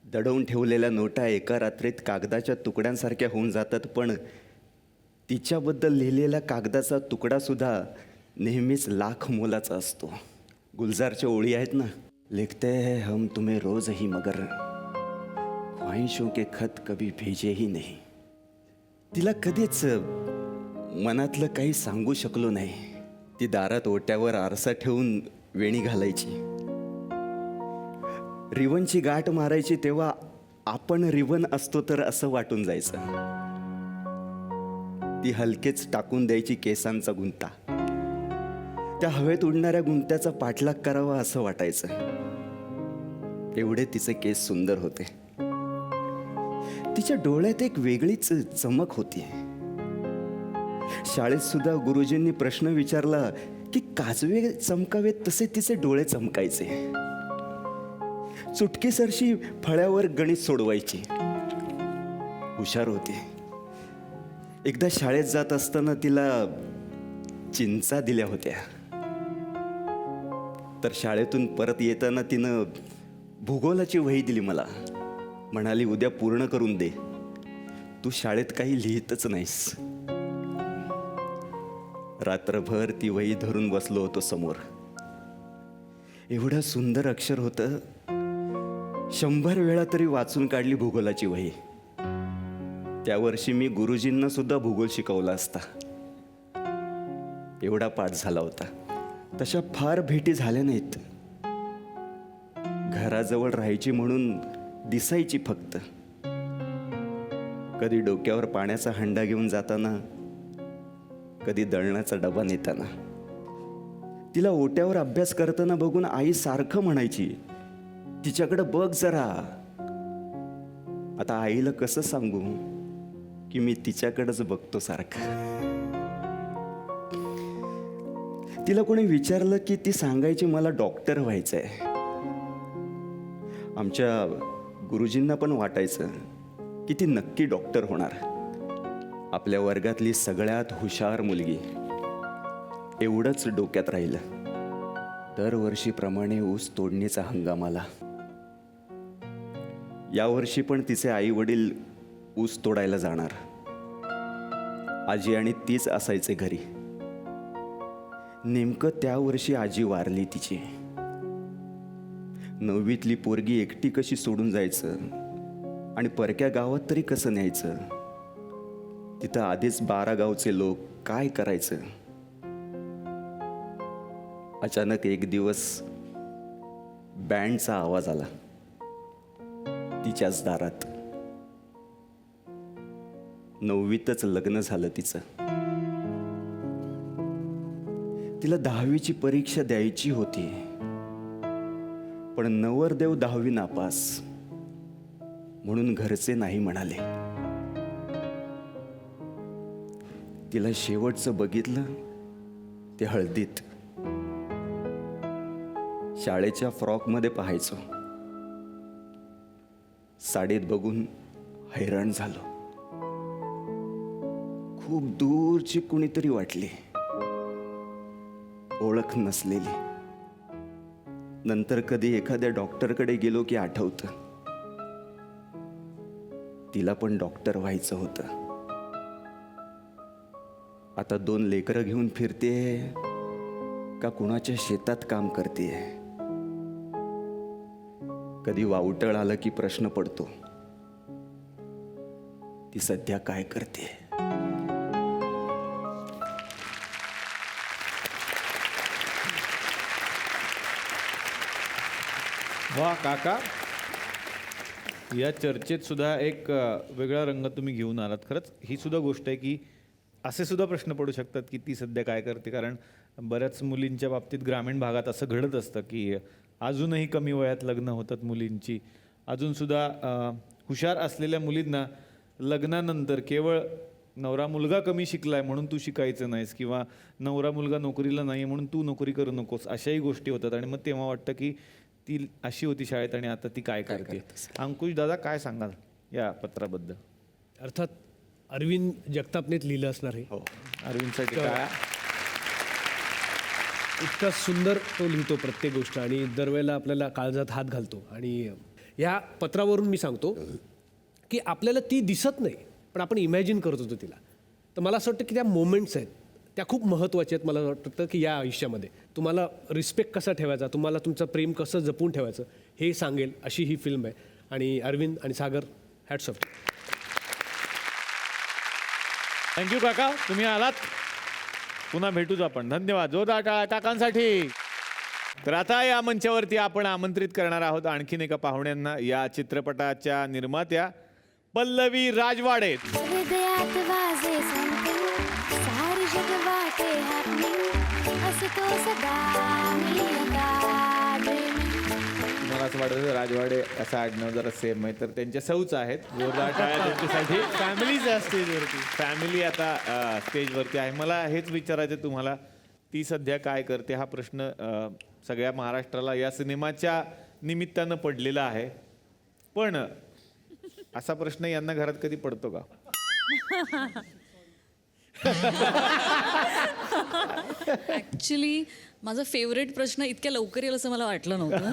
S16: दडवून ठेवलेल्या नोटा एका रात्रीत कागदाच्या तुकड्यांसारख्या होऊन जातात, पण तिच्याबद्दल लिहिलेला कागदाचा तुकडासुद्धा नेहमीच लाख मोलाचा असतो. गुलजारच्या ओळी आहेत ना, लिखते हैं हम तुम्हें रोज ही मगर ख्वाहिशों के खत कभी भेजे ही नहीं. तिला कधीच मनातलं काही सांगू शकलो नाही. ती दारात ओट्यावर आरसा ठेवून वेणी घालायची. रिवनची गाठ मारायची तेव्हा आपण रिवन असतो तर असं वाटून जायचं. ती हलकेच टाकून द्यायची केसांचा गुंता. त्या हवेत उडणाऱ्या गुंत्याचा पाठलाग करावा असं वाटायचं. एवढे तिचे केस सुंदर होते. तिच्या डोळ्यात एक वेगळीच चमक होती. शाळेत सुद्धा गुरुजींनी प्रश्न विचारला की काजवे चमकावेत तसे तिचे डोळे चमकायचे. चुटकीसरशी फळ्यावर गणित सोडवायची. हुशार होती. एकदा शाळेत जात असताना तिला चिंचा दिल्या होत्या. तर शाळेतून परत येताना तिनं भूगोलाची वही दिली मला. म्हणाली उद्या पूर्ण करून दे, तू शाळेत काही लिहितच नाहीस. रात्रभर ती वही धरून बसलो होतो समोर. एवढं सुंदर अक्षर होतं. 100 वेळा तरी वाचून काढली भूगोलाची वही. त्या वर्षी मी गुरुजींना सुद्धा भूगोल शिकवला असता. एवढा पाठ झाला होता. तशा फार भेटी झाल्या नाहीत. घराजवळ राहायची म्हणून दिसायची फक्त. कधी डोक्यावर पाण्याचा हंडा घेऊन जाताना, कधी दळणाचा डबा नेताना. तिला ओट्यावर अभ्यास करताना बघून आई सारखं म्हणायची, तिच्याकडे बघ जरा. आता आईला कसं सांगू की मी तिच्याकडेच बघतो सारखं. तिला कोणी विचारलं की ती सांगायची मला डॉक्टर व्हायचंय. आमच्या गुरुजींना पण वाटायचं की ती नक्की डॉक्टर होणार. आपल्या वर्गातली सगळ्यात हुशार मुलगी. एवढंच डोक्यात राहिलं. दरवर्षीप्रमाणे ऊस तोडणीचा हंगाम आला. यावर्षी पण तिचे आई वडील ऊस तोडायला जाणार. आजी आणि तीच असायचे घरी. नेमकं त्या वर्षी आजी वारली तिची. 9वीतली पोरगी एकटी कशी सोडून जायचं आणि परक्या गावात तरी कसं न्यायचं. तिथं आधीच 12 गावचे लोक, काय करायचं. अचानक एक दिवस बँडचा आवाज आला तिच्याच दारात. 9वीतच लग्न झालं तिचं. तिला 10वीची परीक्षा द्यायची होती, पण नवरदेव 10वी नापास म्हणून घरचे नाही म्हणाले. तिला शेवटचं बघितलं ते हळदीत. शाळेच्या फ्रॉकमध्ये पाहायचो. साडीत बघून हैराण झालो. खूप दूरची कुणीतरी वाटली, ओळख नसलेली. नंतर कधी एखाद्या डॉक्टरकडे गेलो की आठवतं, तिला पण डॉक्टर व्हायचं होतं. आता 2 लेकरं घेऊन फिरते का कुणाच्या शेतात काम करते. कधी वावटळ आलं की प्रश्न पडतो, ती सध्या काय करते.
S1: वा काका, या चर्चेत सुद्धा एक वेगळा रंग तुम्ही घेऊन आलात. खरंच ही सुद्धा गोष्ट आहे की असे सुद्धा प्रश्न पडू शकतात की ती सध्या काय करते. कारण बऱ्याच मुलींच्या बाबतीत ग्रामीण भागात असं घडत असतं की अजूनही कमी वयात लग्न होतात मुलींची. अजूनसुद्धा हुशार असलेल्या मुलींना लग्नानंतर केवळ नवरा मुलगा कमी शिकलाय म्हणून तू शिकायचं नाहीस, किंवा नवरा मुलगा नोकरीला नाही म्हणून तू नोकरी करू नकोस, अशाही गोष्टी होतात. आणि मग तेव्हा वाटतं की ती अशी होती शाळेत आणि आता ती काय करते. अंकुश दादा, काय सांगाल या पत्राबद्दल?
S17: अर्थात अरविंद जगतापनेच लिहिलं असणार आहे.
S1: हो, अरविंदसाठी काय
S17: इतका सुंदर तो लिहितो प्रत्येक गोष्ट, आणि दरवेळेला आपल्याला काळजात हात घालतो. आणि ह्या पत्रावरून मी सांगतो की आपल्याला ती दिसत नाही, पण आपण इमॅजिन करत होतो तिला. तर मला असं वाटतं की त्या मोमेंट्स आहेत त्या खूप महत्त्वाच्या आहेत. मला वाटतं की या आयुष्यामध्ये तुम्हाला रिस्पेक्ट कसा ठेवायचा, तुम्हाला तुमचं प्रेम कसं जपून ठेवायचं हे सांगेल अशी ही फिल्म आहे. आणि अरविंद आणि सागर, हॅट्स ऑफ.
S1: थँक्यू काका, तुम्ही आलात. पुन्हा भेटूच आपण. धन्यवाद. जोरदार टाळ्या काकांसाठी. तर आता या मंचावरती आपण आमंत्रित करणार आहोत आणखीन एका पाहुण्यांना. या चित्रपटाच्या निर्मात्या पल्लवी राजवाडे.
S3: हृदयात वाजे something, सारी जग वाटे happening, असतो सदा मी लगा dreaming.
S1: मला असं वाटतं राजवाडे असं आडनाव जरा सेम आहे, तर त्यांच्या सौच आहेत. जोरदार टाळ्या त्यांच्यासाठी.
S9: फॅमिलीच आहे स्टेजवरती.
S1: फॅमिली आता स्टेजवरती आहे. मला हेच विचारायचं तुम्हाला, ती सध्या काय करते हा प्रश्न सगळ्या महाराष्ट्राला या सिनेमाच्या निमित्तानं पडलेला आहे. पण असा प्रश्न यांना घरात कधी पडतो का?
S18: ॲक्च्युली माझा फेवरेट प्रश्न इतक्या लवकर येईल असं मला वाटलं नव्हतं.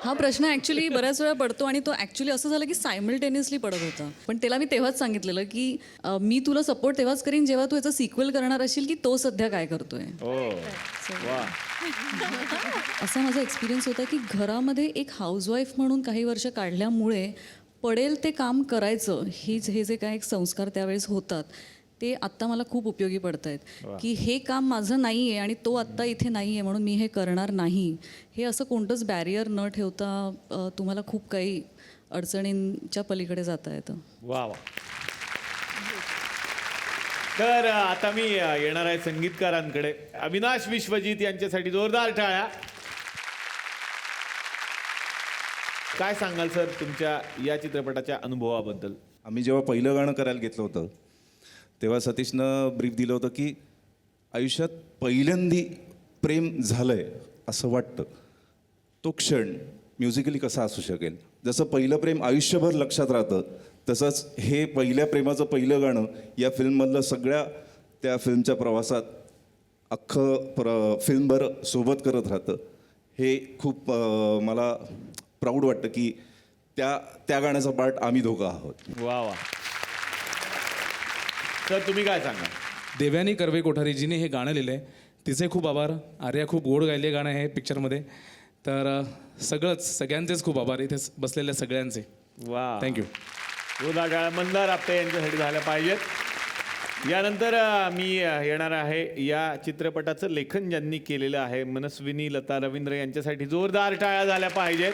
S18: हा प्रश्न ॲक्च्युली बऱ्याच वेळा पडतो आणि तो ॲक्च्युली असं झालं की सायमल्टेनियसली पडत होता. पण त्याला मी तेव्हाच सांगितलेलं की मी तुला सपोर्ट तेव्हाच करीन जेव्हा तू याचा सिक्वेल करणार असेल की तो सध्या काय करतोय. असा माझा एक्सपिरियन्स होता की घरामध्ये एक हाऊसवाईफ म्हणून काही वर्ष काढल्यामुळे पडेल ते काम करायचं हे जे काय एक संस्कार त्यावेळेस होतात ते आत्ता मला खूप उपयोगी पडत आहेत. की हे काम माझं नाही आहे आणि तो आत्ता इथे नाही आहे म्हणून मी हे करणार नाही, हे असं कोणतंच बॅरियर न ठेवता तुम्हाला खूप काही अडचणींच्या पलीकडे जाता येतं.
S1: वा वा. तर आता मी येणार आहे संगीतकारांकडे. अविनाश विश्वजित यांच्यासाठी जोरदार टाळ्या. काय सांगाल सर तुमच्या या चित्रपटाच्या अनुभवाबद्दल?
S19: आम्ही जेव्हा पहिलं गाणं करायला घेतलं होतं तेव्हा सतीशनं ब्रीफ दिलं होतं की आयुष्यात पहिल्यांदी प्रेम झालंय असं वाटतं, तो क्षण म्युझिकली कसा असू शकेल. जसं पहिलं प्रेम आयुष्यभर लक्षात राहतं तसंच हे पहिल्या प्रेमाचं पहिलं गाणं या फिल्ममधलं सगळ्या त्या फिल्मच्या प्रवासात अख्खं फिल्मभर सोबत करत राहतं. हे खूप मला प्राऊड वाटतं की त्या गाण्याचा पार्ट आम्ही दोघं आहोत.
S1: वा वा. तर तुम्ही काय सांगा?
S20: देवयानी कर्वे कोठारीजीने हे गाणं लिहिलं आहे, तिचे खूप आभार. आर्या खूप गोड गायले गाणं आहे पिक्चरमध्ये. तर सगळ्यांचेच खूप आभार, इथे बसलेल्या सगळ्यांचे.
S1: वा,
S20: थँक्यू.
S1: गोदागाळ मंदार आपटे यांच्यासाठी झाल्या पाहिजेत. यानंतर मी येणार आहे या चित्रपटाचं लेखन ज्यांनी केलेलं आहे मनस्विनी लता रवींद्र यांच्यासाठी जोरदार टाळ्या झाल्या पाहिजेत.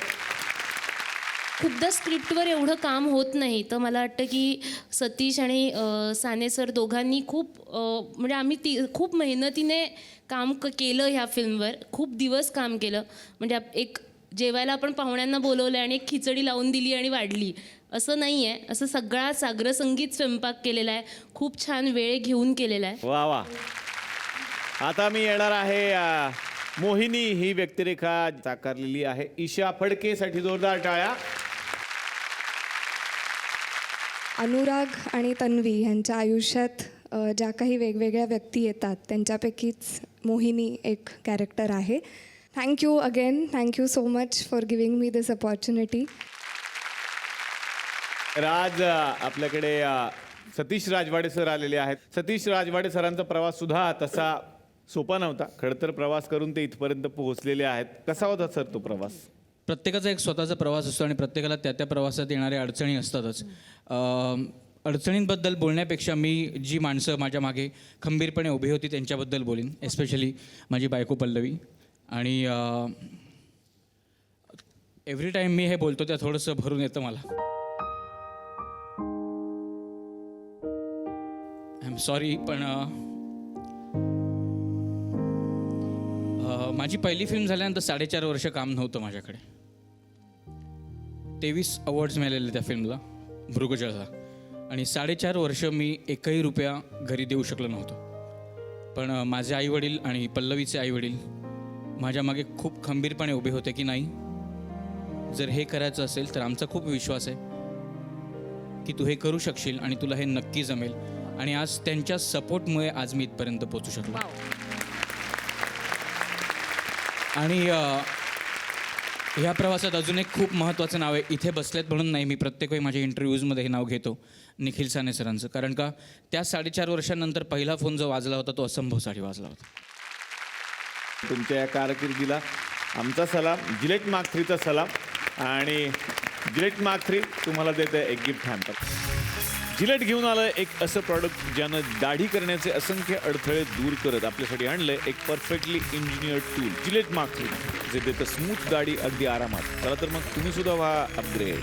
S21: खूपदा स्क्रिप्टवर एवढं काम होत नाही, तर मला वाटतं की सतीश आणि साने सर दोघांनी खूप म्हणजे आम्ही खूप मेहनतीने काम केलं ह्या फिल्मवर. खूप दिवस काम केलं. म्हणजे एक जेवायला आपण पाहुण्यांना बोलवलं आणि एक खिचडी लावून दिली आणि वाढली असं नाही आहे. असं सगळा साग्रसंगीत स्वयंपाक केलेला आहे. खूप छान वेळ घेऊन केलेला आहे.
S1: वा वा. आता मी येणार आहे मोहिनी ही व्यक्तिरेखा साकारलेली आहे ईशा फडकेसाठी जोरदार टाळ्या.
S22: अनुराग आणि तन्वी यांच्या आयुष्यात ज्या काही वेगवेगळ्या व्यक्ती येतात त्यांच्यापैकीच मोहिनी एक कॅरेक्टर आहे. Thank you again, thank you so much for giving me this opportunity.
S1: आज आपल्याकडे सतीश राजवाडे सर आलेले आहेत. सतीश राजवाडे सरांचा प्रवास सुद्धा तसा सोपा नव्हता. खडतर प्रवास करून ते इथपर्यंत पोहोचलेले आहेत. कसा होता सर तो प्रवास?
S7: प्रत्येकाचा एक स्वतःचा प्रवास असतो आणि प्रत्येकाला त्या प्रवासात येणाऱ्या अडचणी असतातच. अडचणींबद्दल बोलण्यापेक्षा मी जी माणसं माझ्या मागे खंबीरपणे उभी होती त्यांच्याबद्दल बोलीन. एस्पेशली माझी बायको पल्लवी. आणि एव्हरी टाईम मी हे बोलतो त्या थोडंसं भरून येतं मला. आय एम सॉरी, पण माझी पहिली फिल्म झाल्यानंतर 4.5 वर्ष काम नव्हतं माझ्याकडे. 23 अवॉर्ड्स मिळालेले त्या फिल्मला भृगजळला. आणि 4.5 वर्ष मी एकही रुपया घरी देऊ शकलो नव्हतो. पण माझे आईवडील आणि पल्लवीचे आईवडील माझ्या मागे खूप खंबीरपणे उभे होते की नाही, जर हे करायचं असेल तर आमचा खूप विश्वास आहे की तू हे करू शकशील आणि तुला हे नक्की जमेल. आणि आज त्यांच्या सपोर्टमुळे आज मी इथपर्यंत पोहोचू शकलो. आणि ह्या प्रवासात अजून एक खूप महत्त्वाचं नाव आहे. इथे बसलेत म्हणून नाही, मी प्रत्येक वेळी माझ्या इंटरव्ह्यूजमध्ये हे नाव घेतो, निखिल साने सरांचं. कारण का त्या 4.5 वर्षांनंतर पहिला फोन जो वाजला होता तो असंभवसाठी वाजला होता.
S1: तुमच्या या कारकिर्दीला आमचा सलाम, जिलेट मार्क 3चा सलाम. आणि जिलेट मार्क 3 तुम्हाला देतं एक गिफ्ट हॅम्पर. जिलेट घेऊन आलं एक असं प्रॉडक्ट ज्यानं दाढी करण्याचे असंख्य अडथळे दूर करत आपल्यासाठी आणलंय एक perfectly engineered tool. Gillette mark 3 जे देतं स्मूथ दाढी अगदी आरामात. चला तर मग तुम्ही सुद्धा व्हा अपग्रेड.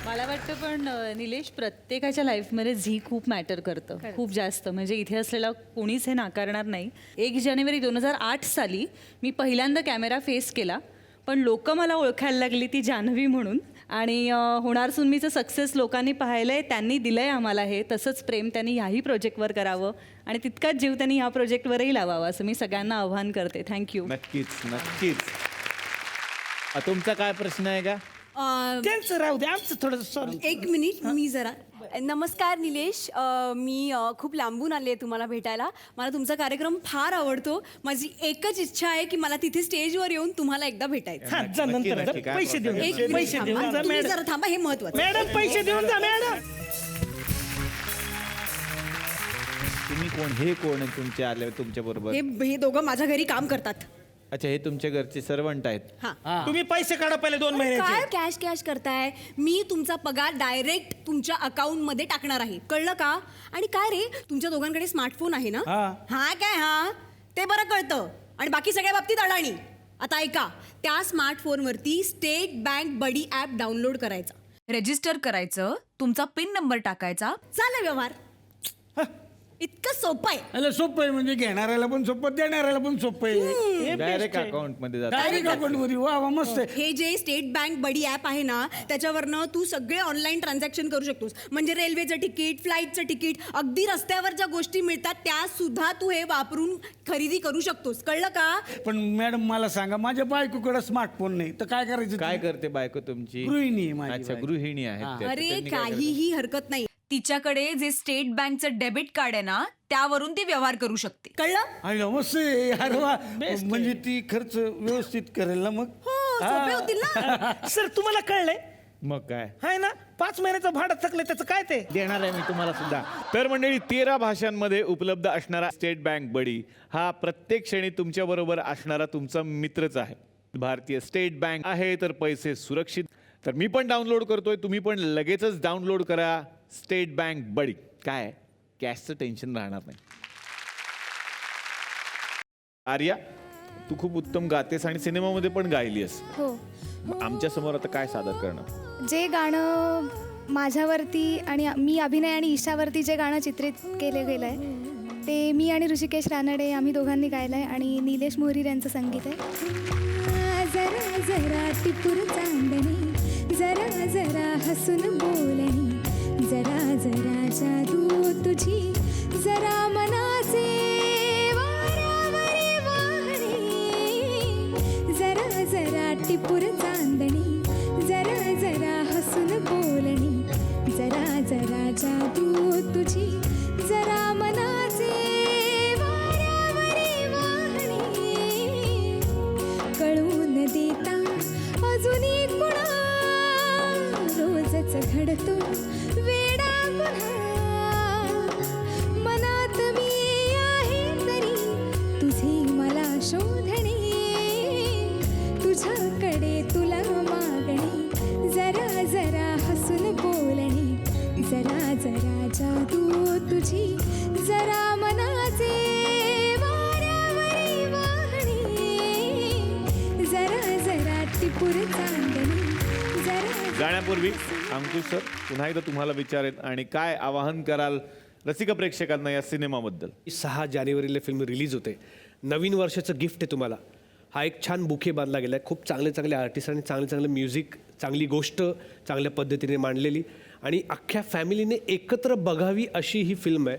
S5: मला वाटतं पण निलेश प्रत्येकाच्या लाईफमध्ये झी खूप मॅटर करतं खूप जास्त. म्हणजे इथे असलेला कोणीच हे नाकारणार नाही. 1 जानेवारी 2008 साली मी पहिल्यांदा कॅमेरा फेस केला, पण लोक मला ओळखायला लागली ती जान्हवी म्हणून. आणि होणार सुनमीचं सक्सेस लोकांनी पाहिलं आहे, त्यांनी दिलं आहे आम्हाला हे. तसंच प्रेम त्यांनी ह्याही प्रोजेक्टवर करावं आणि तितकाच जीव त्यांनी ह्या प्रोजेक्टवरही लावावा असं मी सगळ्यांना आव्हान करते. थँक्यू.
S1: नक्कीच नक्कीच. तुमचा काय प्रश्न आहे का?
S9: त्यांचं राहू दे, आमचं थोडं सॉरी.
S12: 1 मिनिट, मी जरा. नमस्कार निलेश, मी खूप लांबून आले आहे तुम्हाला भेटायला. मला तुमचा कार्यक्रम फार आवडतो. माझी एकच इच्छा आहे की मला तिथे स्टेजवर येऊन तुम्हाला एकदा भेटायचं.
S9: पैसे देऊन पैसे देऊन जा
S12: तुम्ही
S9: मॅडम.
S12: जरा थांबा, हे महत्वाचं.
S9: मॅडम पैसे देऊन जा मॅडम.
S1: तुम्ही कोण? हे कोण आहे तुमचे आले तुमच्या बरोबर?
S12: हे दोघं माझ्या घरी काम करतात.
S1: अच्छा, हे तुमच्या घरचे सर्वंट आहेत.
S9: तुम्ही पैसे काढा पहिले 2 महिन्याचे.
S12: काय कॅश करताय? मी तुमचा पगार डायरेक्ट तुमच्या अकाउंट मध्ये टाकणार आहे, कळलं का? आणि काय रे, तुमच्या दोघांकडे स्मार्टफोन आहे ना? हा काय? हा ते बरं कळतं. आणि बाकी सगळ्या बाबतीत अडाणी. आता ऐका, त्या स्मार्टफोनवरती स्टेट बँक बडी ॲप डाउनलोड करायचा, रजिस्टर करायचं, तुमचा पिन नंबर टाकायचा, झाला व्यवहार. इतकं सोपं आहे.
S10: अरे सोपं आहे म्हणजे घेणाऱ्याला पण सोपं, देणाऱ्याला पण सोपं आहे.
S1: डायरेक्ट अकाउंट मध्ये जातं.
S10: डायरेक्ट अकाउंट मध्ये. वा वा, मस्त आहे.
S12: हे जे स्टेट बँक बडी ॲप आहे ना, त्याच्यावरनं तू सगळे ऑनलाईन ट्रान्झॅक्शन करू शकतोस. म्हणजे रेल्वेचं तिकीट, फ्लाईटचं तिकीट, अगदी रस्त्यावर ज्या गोष्टी मिळतात त्या सुद्धा तू हे वापरून खरेदी करू शकतोस, कळलं का?
S10: पण मॅडम मला सांगा, माझ्या बायकोकडे स्मार्टफोन नाही तर काय करायचं?
S1: काय करते बायको तुमची?
S10: गृहिणी आहे माझी
S1: अच्छा,
S10: बायको.
S1: गृहिणी आहे.
S12: अरे काहीही हरकत नाही. तिच्याकडे जे स्टेट बँकचं डेबिट कार्ड आहे ना, त्यावरून ती व्यवहार करू शकते, कळलं?
S10: अरे मस्त आहे. अरे वा, म्हणजे ती खर्च व्यवस्थित करेल ना मग?
S12: सोपे होतील ना.
S9: सर तुम्हाला कळलंय
S1: मग काय
S9: हाय ना? 5 महिन्याचं भाडं थकलंय, त्याचं काय ते
S1: देणार आहे मी तुम्हाला सुद्धा. तर मंडळी, 13 भाषांमध्ये उपलब्ध असणारा स्टेट बँक बडी हा प्रत्येक क्षणी तुमच्या बरोबर असणारा तुमचा मित्रच आहे. भारतीय स्टेट बँक आहे तर पैसे सुरक्षित. तर मी पण डाउनलोड करतोय, तुम्ही पण लगेचच डाउनलोड करा स्टेट बँक बडी. काय कॅशचं टेन्शन राहणार नाही. आर्या, तू खूप उत्तम गातेस आणि सिनेमामध्ये पण गायलीस.
S6: हो.
S1: आमच्या समोर आता काय सादर करणार?
S6: जे गाणं माझ्यावरती आणि मी अभिनय आणि ईशावरती जे गाणं चित्रित केलं गेलं आहे ते मी आणि ऋषिकेश रानडे आम्ही दोघांनी गायलं आहे आणि निलेश मोहरीर यांचं संगीत आहे. जरा जरा टिपूर चांदणी, जरा जरा हसून बोलणी, जरा जरा जादू तुझी, जरा मनाचे वाऱ्यावरी वाहणे, जरा जरा टिपूर चांदणी, जरा जरा हसून बोलणी, जरा जरा जादू तुझी, जरा मनाचे वाऱ्यावरी वाहणे, कळून देता अजूनही कुणा, रोजच घडतो वेडा पुन्हा, मनात मी आहे तरी तुझे मला शोधणे, तुझ्याकडे तुला मागणे, जरा जरा हसून बोलणे, जरा जरा जादू तुझी, जरा मनाचे वाऱ्यावरी वाहणे, जरा जरा टिपूर चांदणी, जरा.
S1: जाण्यापूर्वी अंकुश सर पुन्हा एकदा तुम्हाला विचारेन आणि काय आवाहन कराल रसिक प्रेक्षकांना या सिनेमाबद्दल?
S17: 6 जानेवारीला फिल्म रिलीज होते. नवीन वर्षाचं गिफ्ट आहे तुम्हाला. हा एक छान बुके बांधला गेला आहे. खूप चांगले चांगले आर्टिस्ट आणि चांगले चांगले म्युझिक, चांगली गोष्ट चांगल्या पद्धतीने मांडलेली आणि अख्ख्या फॅमिलीने एकत्र बघावी अशी ही फिल्म आहे.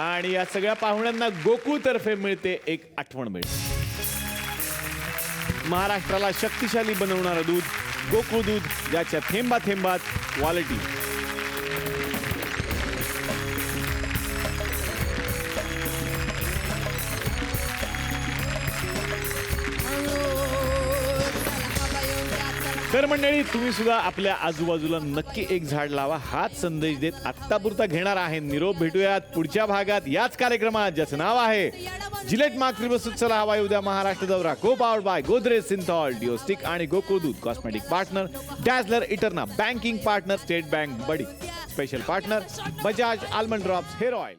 S1: आणि या सगळ्या पाहुण्यांना गोकुळतर्फे मिळते एक आठवण भेट. महाराष्ट्राला शक्तिशाली बनवणारं दूध गोकुळ दूध, ज्याच्या थेंबा थेंबात क्वालिटी. तर मंडळी, तुम्ही सुद्धा आपल्या आजूबाजूला नक्की एक झाड लावा हाच संदेश देत आत्तापुरता घेणार आहे निरोप. भेटूयात पुढच्या भागात याच कार्यक्रमात, ज्याचं नाव आहे जिलेट मार्क त्रिबसूत. चला हवा उद्या महाराष्ट्र दौरा. Co powered by Godrej Cinthol, deo stick आणि गोकुळ दूध. Cosmetic partner Dazzler Eterna. Banking partner State Bank Buddy. Special partner Bajaj almond drops hair oil.